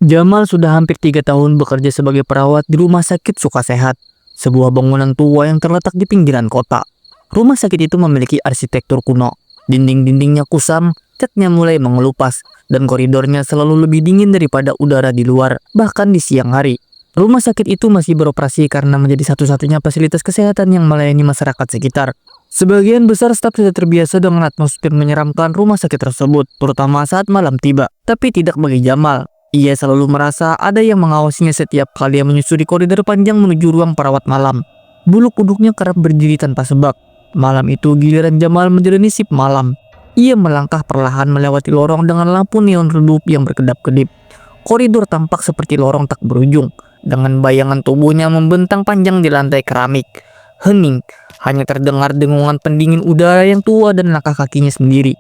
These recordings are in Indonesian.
Jamal sudah hampir 3 tahun bekerja sebagai perawat di Rumah Sakit Sukasehat, sebuah bangunan tua yang terletak di pinggiran kota. Rumah sakit itu memiliki arsitektur kuno, dinding-dindingnya kusam, catnya mulai mengelupas, dan koridornya selalu lebih dingin daripada udara di luar, bahkan di siang hari. Rumah sakit itu masih beroperasi karena menjadi satu-satunya fasilitas kesehatan yang melayani masyarakat sekitar. Sebagian besar staf sudah terbiasa dengan atmosfer menyeramkan rumah sakit tersebut, terutama saat malam tiba. Tapi tidak bagi Jamal. Ia selalu merasa ada yang mengawasinya setiap kali ia menyusuri koridor panjang menuju ruang perawat malam. Bulu kuduknya kerap berdiri tanpa sebab. Malam itu giliran Jamal menjalani shift malam. Ia melangkah perlahan melewati lorong dengan lampu neon redup yang berkedap-kedip. Koridor tampak seperti lorong tak berujung, dengan bayangan tubuhnya membentang panjang di lantai keramik. Hening, hanya terdengar dengungan pendingin udara yang tua dan langkah kakinya sendiri.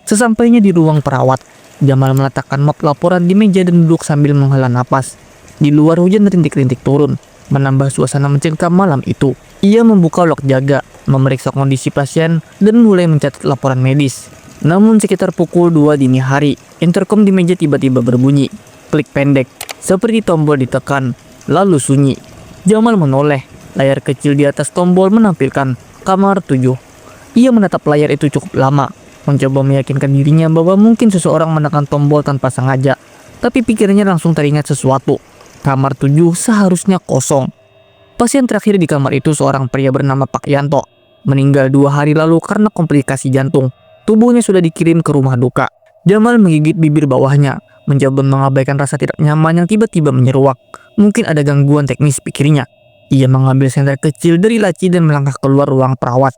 Sesampainya di ruang perawat, Jamal meletakkan map laporan di meja dan duduk sambil menghela napas. Di luar hujan rintik-rintik turun, menambah suasana mencekam malam itu. Ia membuka log jaga, memeriksa kondisi pasien, dan mulai mencatat laporan medis. Namun sekitar pukul 2 dini hari, intercom di meja tiba-tiba berbunyi. Klik pendek, seperti tombol ditekan, lalu sunyi. Jamal menoleh, layar kecil di atas tombol menampilkan kamar 7. Ia menatap layar itu cukup lama, mencoba meyakinkan dirinya bahwa mungkin seseorang menekan tombol tanpa sengaja. Tapi pikirnya langsung teringat sesuatu. Kamar 7 seharusnya kosong. Pasien terakhir di kamar itu seorang pria bernama Pak Yanto. Meninggal 2 hari lalu karena komplikasi jantung. Tubuhnya sudah dikirim ke rumah duka. Jamal menggigit bibir bawahnya, mencoba mengabaikan rasa tidak nyaman yang tiba-tiba menyeruak. Mungkin ada gangguan teknis, pikirnya. Ia mengambil senter kecil dari laci dan melangkah keluar ruang perawat.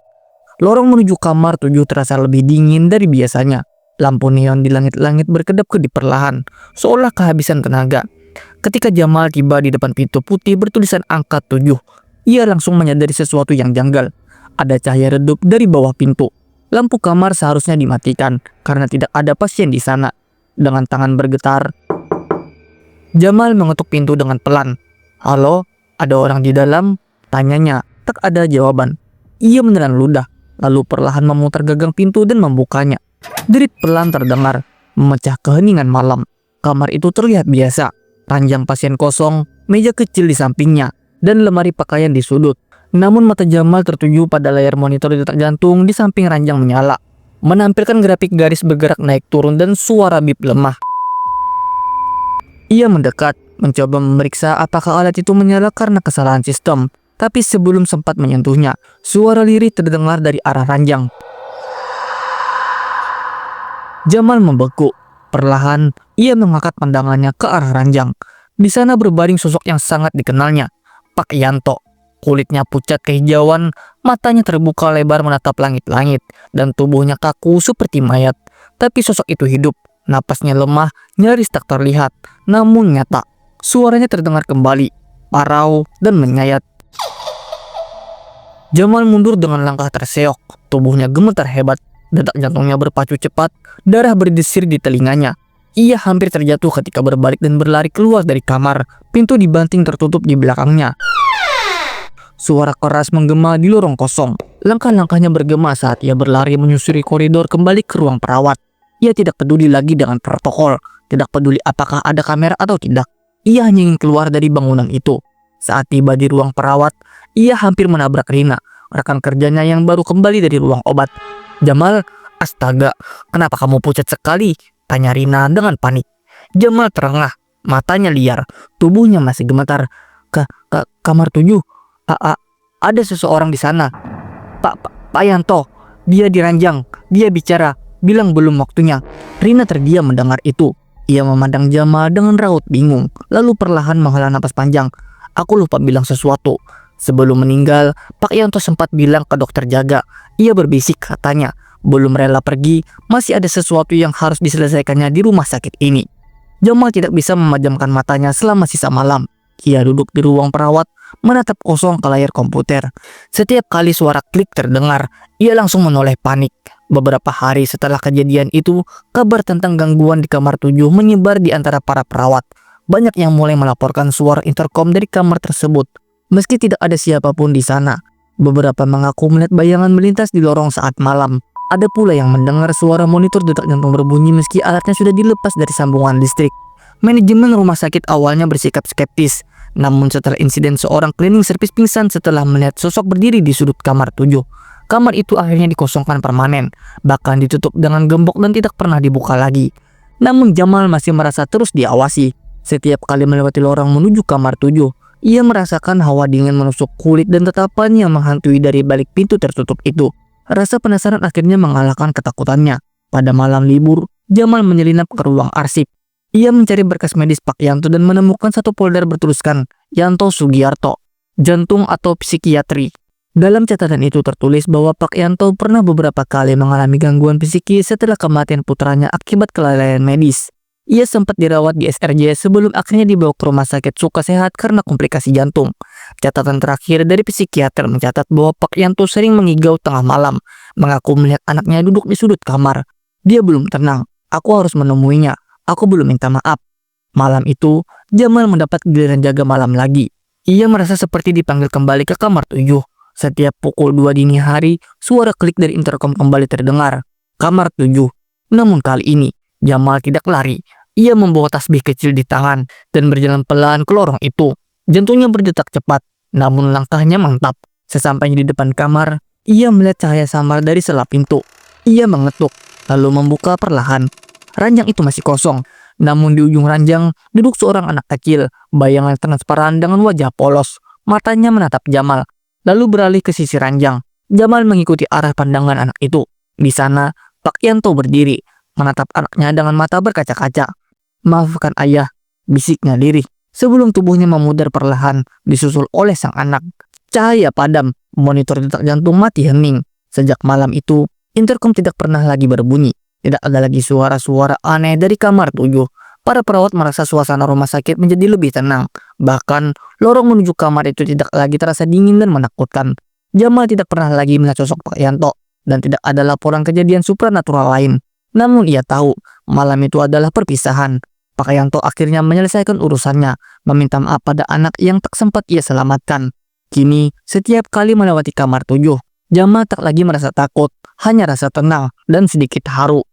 Lorong menuju kamar 7 terasa lebih dingin dari biasanya. Lampu neon di langit-langit berkedap-kedip perlahan, seolah kehabisan tenaga. Ketika Jamal tiba di depan pintu putih bertulisan angka 7, ia langsung menyadari sesuatu yang janggal. Ada cahaya redup dari bawah pintu. Lampu kamar seharusnya dimatikan karena tidak ada pasien di sana. Dengan tangan bergetar, Jamal mengetuk pintu dengan pelan. "Halo, ada orang di dalam?" tanyanya. Tak ada jawaban. Ia menelan ludah, lalu perlahan memutar gagang pintu dan membukanya. Derit pelan terdengar, memecah keheningan malam. Kamar itu terlihat biasa. Ranjang pasien kosong, meja kecil di sampingnya, dan lemari pakaian di sudut. Namun mata Jamal tertuju pada layar monitor detak jantung di samping ranjang menyala, menampilkan grafik garis bergerak naik turun dan suara bip lemah. Ia mendekat, mencoba memeriksa apakah alat itu menyala karena kesalahan sistem. Tapi sebelum sempat menyentuhnya, suara lirih terdengar dari arah ranjang. Jamal membeku. Perlahan, ia mengangkat pandangannya ke arah ranjang. Di sana berbaring sosok yang sangat dikenalnya, Pak Yanto. Kulitnya pucat kehijauan, matanya terbuka lebar menatap langit-langit, dan tubuhnya kaku seperti mayat. Tapi sosok itu hidup, napasnya lemah, nyaris tak terlihat, namun nyata. Suaranya terdengar kembali, parau dan menyayat. Jamal mundur dengan langkah terseok, tubuhnya gemetar hebat, detak jantungnya berpacu cepat, darah berdesir di telinganya. Ia hampir terjatuh ketika berbalik dan berlari keluar dari kamar. Pintu dibanting tertutup di belakangnya. Suara keras menggema di lorong kosong. Langkah-langkahnya bergema saat ia berlari menyusuri koridor kembali ke ruang perawat. Ia tidak peduli lagi dengan protokol, tidak peduli apakah ada kamera atau tidak. Ia hanya ingin keluar dari bangunan itu. Saat tiba di ruang perawat, ia hampir menabrak Rina, rekan kerjanya yang baru kembali dari ruang obat. "Jamal, astaga, kenapa kamu pucat sekali?" tanya Rina dengan panik. Jamal terengah, matanya liar, tubuhnya masih gemetar. Kamar 7, ada seseorang di sana. Pak Yanto, dia di ranjang, dia bicara, bilang belum waktunya." Rina terdiam mendengar itu. Ia memandang Jamal dengan raut bingung, lalu perlahan menghela napas panjang. "Aku lupa bilang sesuatu. Sebelum meninggal, Pak Yanto sempat bilang ke dokter jaga." Ia berbisik, katanya, "Belum rela pergi, masih ada sesuatu yang harus diselesaikannya di rumah sakit ini." Jamal tidak bisa memejamkan matanya selama sisa malam. Ia duduk di ruang perawat, menatap kosong ke layar komputer. Setiap kali suara klik terdengar, ia langsung menoleh panik. Beberapa hari setelah kejadian itu, kabar tentang gangguan di kamar 7 menyebar di antara para perawat. Banyak yang mulai melaporkan suara intercom dari kamar tersebut. Meski tidak ada siapapun di sana, beberapa mengaku melihat bayangan melintas di lorong saat malam. Ada pula yang mendengar suara monitor detak jantung berbunyi meski alatnya sudah dilepas dari sambungan listrik. Manajemen rumah sakit awalnya bersikap skeptis. Namun setelah insiden seorang cleaning service pingsan setelah melihat sosok berdiri di sudut kamar 7, kamar itu akhirnya dikosongkan permanen, bahkan ditutup dengan gembok dan tidak pernah dibuka lagi. Namun Jamal masih merasa terus diawasi. Setiap kali melewati lorong menuju kamar 7, ia merasakan hawa dingin menusuk kulit dan tatapan yang menghantui dari balik pintu tertutup itu. Rasa penasaran akhirnya mengalahkan ketakutannya. Pada malam libur, Jamal menyelinap ke ruang arsip. Ia mencari berkas medis Pak Yanto dan menemukan satu folder bertuliskan Yanto Sugiarto, jantung atau psikiatri. Dalam catatan itu tertulis bahwa Pak Yanto pernah beberapa kali mengalami gangguan psikis setelah kematian putranya akibat kelalaian medis. Ia sempat dirawat di SRJ sebelum akhirnya dibawa ke rumah sakit Sukasehat karena komplikasi jantung. Catatan terakhir dari psikiater mencatat bahwa Pak Yanto sering mengigau tengah malam, mengaku melihat anaknya duduk di sudut kamar. Dia belum tenang, aku harus menemuinya. Aku belum minta maaf. Malam itu, Jamal mendapat giliran jaga malam lagi. Ia merasa seperti dipanggil kembali ke kamar 7. Setiap pukul 2 dini hari, suara klik dari intercom kembali terdengar. Kamar 7. Namun kali ini, Jamal tidak lari. Ia membawa tasbih kecil di tangan dan berjalan pelan ke lorong itu. Jantungnya berdetak cepat, namun langkahnya mantap. Sesampainya di depan kamar, ia melihat cahaya samar dari sela pintu. Ia mengetuk, lalu membuka perlahan. Ranjang itu masih kosong, namun di ujung ranjang duduk seorang anak kecil, bayangan transparan dengan wajah polos. Matanya menatap Jamal, lalu beralih ke sisi ranjang. Jamal mengikuti arah pandangan anak itu. Di sana, Pak Yanto berdiri, menatap anaknya dengan mata berkaca-kaca. "Maafkan ayah," bisiknya lirih, sebelum tubuhnya memudar perlahan, disusul oleh sang anak. Cahaya padam, monitor detak jantung mati hening. Sejak malam itu, intercom tidak pernah lagi berbunyi. Tidak ada lagi suara-suara aneh dari kamar 7. Para perawat merasa suasana rumah sakit menjadi lebih tenang. Bahkan, lorong menuju kamar itu tidak lagi terasa dingin dan menakutkan. Jamal tidak pernah lagi melihat sosok Pak Yanto, dan tidak ada laporan kejadian supranatural lain. Namun ia tahu, malam itu adalah perpisahan. Pak Yanto akhirnya menyelesaikan urusannya, meminta maaf pada anak yang tak sempat ia selamatkan. Kini, setiap kali melewati kamar 7, Jamal tak lagi merasa takut, hanya rasa tenang dan sedikit haru.